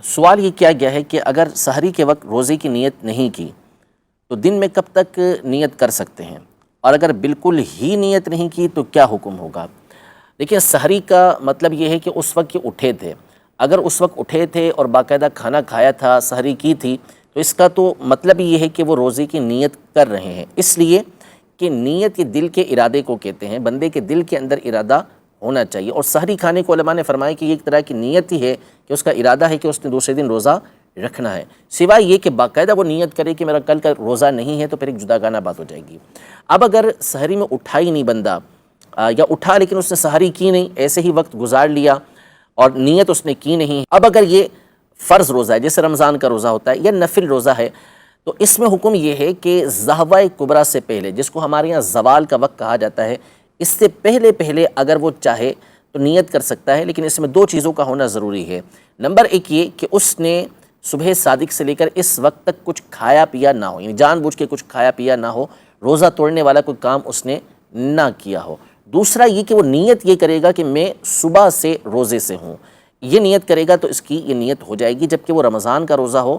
سوال یہ کیا گیا ہے کہ اگر سحری کے وقت روزے کی نیت نہیں کی تو دن میں کب تک نیت کر سکتے ہیں، اور اگر بالکل ہی نیت نہیں کی تو کیا حکم ہوگا؟ دیکھیں، سحری کا مطلب یہ ہے کہ اس وقت یہ اٹھے تھے، اگر اس وقت اٹھے تھے اور باقاعدہ کھانا کھایا تھا، سحری کی تھی، تو اس کا تو مطلب یہ ہے کہ وہ روزے کی نیت کر رہے ہیں، اس لیے کہ نیت یہ دل کے ارادے کو کہتے ہیں، بندے کے دل کے اندر ارادہ ہونا چاہیے، اور سحری کھانے کو علماء نے فرمایا کہ یہ ایک طرح کی نیت ہی ہے کہ اس کا ارادہ ہے کہ اس نے دوسرے دن روزہ رکھنا ہے، سوائے یہ کہ باقاعدہ وہ نیت کرے کہ میرا کل کا روزہ نہیں ہے، تو پھر ایک جداگانہ بات ہو جائے گی۔ اب اگر سحری میں اٹھا ہی نہیں بندہ، یا اٹھا لیکن اس نے سحری کی نہیں، ایسے ہی وقت گزار لیا اور نیت اس نے کی نہیں، اب اگر یہ فرض روزہ ہے جیسے رمضان کا روزہ ہوتا ہے یا نفل روزہ ہے، تو اس میں حکم یہ ہے کہ ظہوہ کبریٰ سے پہلے، جس کو ہمارے یہاں زوال کا وقت کہا جاتا ہے، اس سے پہلے اگر وہ چاہے تو نیت کر سکتا ہے، لیکن اس میں دو چیزوں کا ہونا ضروری ہے۔ نمبر ایک یہ کہ اس نے صبح صادق سے لے کر اس وقت تک کچھ کھایا پیا نہ ہو، یعنی جان بوجھ کے کچھ کھایا پیا نہ ہو، روزہ توڑنے والا کوئی کام اس نے نہ کیا ہو۔ دوسرا یہ کہ وہ نیت یہ کرے گا کہ میں صبح سے روزے سے ہوں، یہ نیت کرے گا تو اس کی یہ نیت ہو جائے گی، جبکہ وہ رمضان کا روزہ ہو